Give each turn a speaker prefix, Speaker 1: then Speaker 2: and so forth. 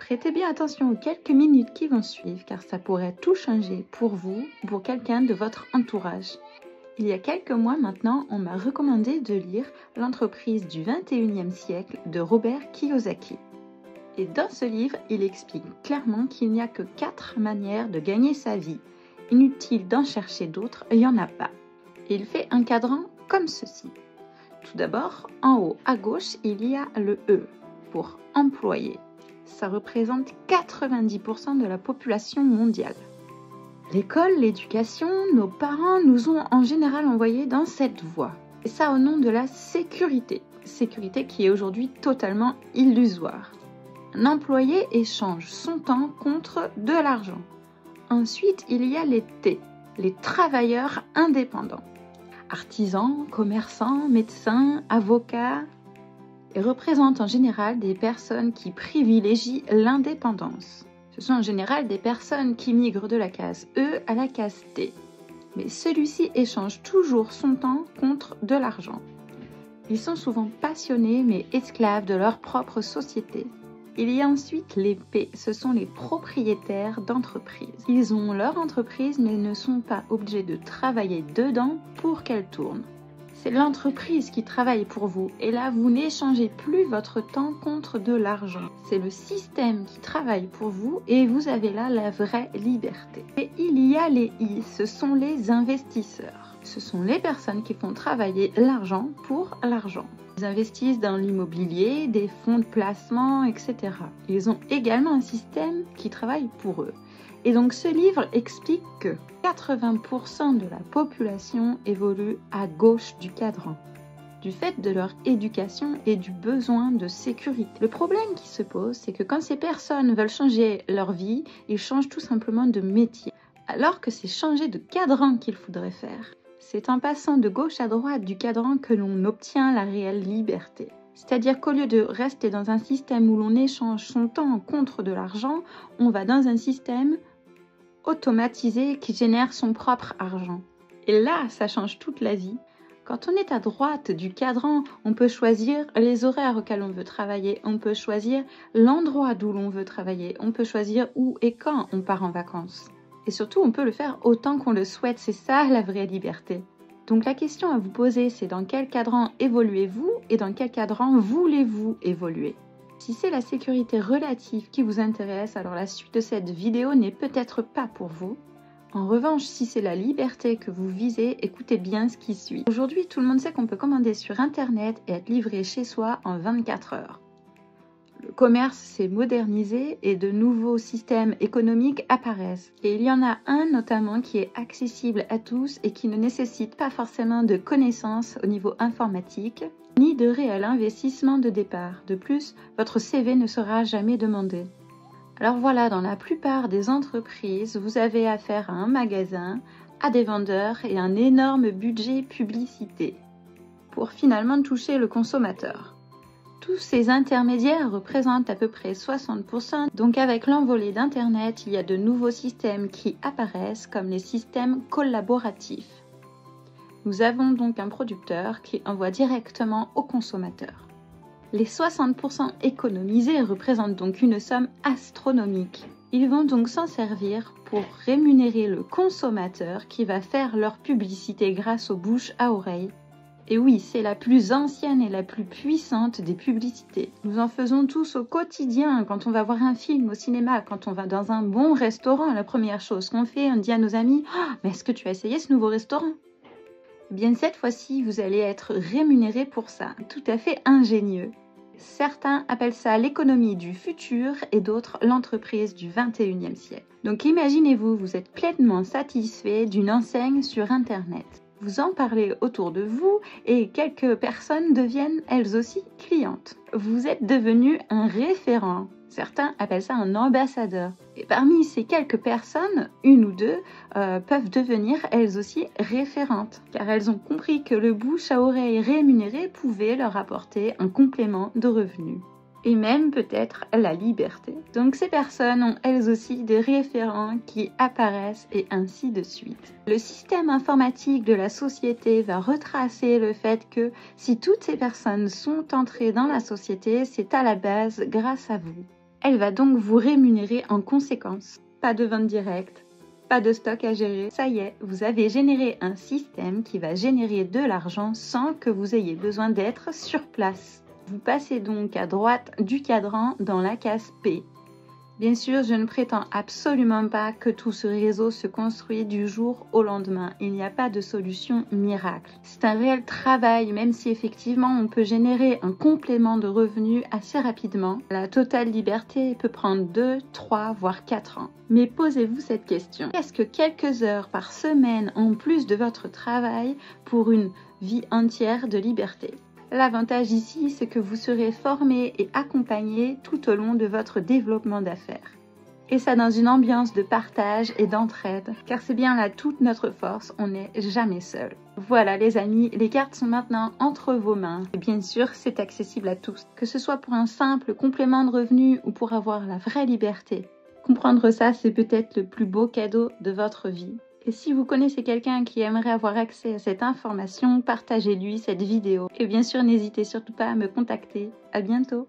Speaker 1: Prêtez bien attention aux quelques minutes qui vont suivre car ça pourrait tout changer pour vous ou pour quelqu'un de votre entourage. Il y a quelques mois maintenant, on m'a recommandé de lire L'entreprise du 21e siècle de Robert Kiyosaki. Et dans ce livre, il explique clairement qu'il n'y a que 4 manières de gagner sa vie. Inutile d'en chercher d'autres, il n'y en a pas. Et il fait un cadran comme ceci. Tout d'abord, en haut à gauche, il y a le E pour employé. Ça représente 90% de la population mondiale. L'école, l'éducation, nos parents nous ont en général envoyés dans cette voie. Et ça au nom de la sécurité. Sécurité qui est aujourd'hui totalement illusoire. Un employé échange son temps contre de l'argent. Ensuite, il y a les T, les travailleurs indépendants. Artisans, commerçants, médecins, avocats, et représentent en général des personnes qui privilégient l'indépendance. Ce sont en général des personnes qui migrent de la case E à la case T. Mais celui-ci échange toujours son temps contre de l'argent. Ils sont souvent passionnés mais esclaves de leur propre société. Il y a ensuite les P, ce sont les propriétaires d'entreprises. Ils ont leur entreprise mais ne sont pas obligés de travailler dedans pour qu'elle tourne. C'est l'entreprise qui travaille pour vous et là vous n'échangez plus votre temps contre de l'argent. C'est le système qui travaille pour vous et vous avez là la vraie liberté. Et il y a les I, ce sont les investisseurs. Ce sont les personnes qui font travailler l'argent pour l'argent. Ils investissent dans l'immobilier, des fonds de placement, etc. Ils ont également un système qui travaille pour eux. Et donc ce livre explique que 80% de la population évolue à gauche du cadran, du fait de leur éducation et du besoin de sécurité. Le problème qui se pose, c'est que quand ces personnes veulent changer leur vie, ils changent tout simplement de métier, alors que c'est changer de cadran qu'il faudrait faire. C'est en passant de gauche à droite du cadran que l'on obtient la réelle liberté. C'est-à-dire qu'au lieu de rester dans un système où l'on échange son temps contre de l'argent, on va dans un système automatisé qui génère son propre argent. Et là, ça change toute la vie. Quand on est à droite du cadran, on peut choisir les horaires auxquels on veut travailler, on peut choisir l'endroit d'où l'on veut travailler, on peut choisir où et quand on part en vacances. Et surtout, on peut le faire autant qu'on le souhaite, c'est ça la vraie liberté. Donc la question à vous poser, c'est dans quel cadran évoluez-vous et dans quel cadran voulez-vous évoluer ? Si c'est la sécurité relative qui vous intéresse, alors la suite de cette vidéo n'est peut-être pas pour vous. En revanche, si c'est la liberté que vous visez, écoutez bien ce qui suit. Aujourd'hui, tout le monde sait qu'on peut commander sur Internet et être livré chez soi en 24 heures. Le commerce s'est modernisé et de nouveaux systèmes économiques apparaissent. Et il y en a un notamment qui est accessible à tous et qui ne nécessite pas forcément de connaissances au niveau informatique, ni de réel investissement de départ. De plus, votre CV ne sera jamais demandé. Alors voilà, dans la plupart des entreprises, vous avez affaire à un magasin, à des vendeurs et un énorme budget publicité pour finalement toucher le consommateur. Tous ces intermédiaires représentent à peu près 60%, donc avec l'envolée d'Internet, il y a de nouveaux systèmes qui apparaissent comme les systèmes collaboratifs. Nous avons donc un producteur qui envoie directement au consommateur. Les 60% économisés représentent donc une somme astronomique. Ils vont donc s'en servir pour rémunérer le consommateur qui va faire leur publicité grâce aux bouche à oreille. Et oui, c'est la plus ancienne et la plus puissante des publicités. Nous en faisons tous au quotidien, quand on va voir un film au cinéma, quand on va dans un bon restaurant. La première chose qu'on fait, on dit à nos amis « Oh, mais est-ce que tu as essayé ce nouveau restaurant ?» Eh bien, cette fois-ci, vous allez être rémunéré pour ça. Tout à fait ingénieux. Certains appellent ça l'économie du futur et d'autres l'entreprise du 21e siècle. Donc imaginez-vous, vous êtes pleinement satisfait d'une enseigne sur Internet. Vous en parlez autour de vous et quelques personnes deviennent elles aussi clientes. Vous êtes devenu un référent. Certains appellent ça un ambassadeur. Et parmi ces quelques personnes, une ou deux, peuvent devenir elles aussi référentes. Car elles ont compris que le bouche à oreille rémunéré pouvait leur apporter un complément de revenus. Et même peut-être la liberté. Donc ces personnes ont elles aussi des référents qui apparaissent et ainsi de suite. Le système informatique de la société va retracer le fait que si toutes ces personnes sont entrées dans la société, c'est à la base grâce à vous. Elle va donc vous rémunérer en conséquence. Pas de vente directe, pas de stock à gérer. Ça y est, vous avez généré un système qui va générer de l'argent sans que vous ayez besoin d'être sur place. Vous passez donc à droite du cadran dans la case P. Bien sûr, je ne prétends absolument pas que tout ce réseau se construit du jour au lendemain. Il n'y a pas de solution miracle. C'est un réel travail, même si effectivement on peut générer un complément de revenus assez rapidement. La totale liberté peut prendre 2, 3, voire 4 ans. Mais posez-vous cette question. Qu'est-ce que quelques heures par semaine en plus de votre travail pour une vie entière de liberté ? L'avantage ici, c'est que vous serez formé et accompagné tout au long de votre développement d'affaires. Et ça dans une ambiance de partage et d'entraide, car c'est bien là toute notre force, on n'est jamais seul. Voilà les amis, les cartes sont maintenant entre vos mains. Et bien sûr, c'est accessible à tous, que ce soit pour un simple complément de revenu ou pour avoir la vraie liberté. Comprendre ça, c'est peut-être le plus beau cadeau de votre vie. Et si vous connaissez quelqu'un qui aimerait avoir accès à cette information, partagez-lui cette vidéo. Et bien sûr, n'hésitez surtout pas à me contacter. À bientôt!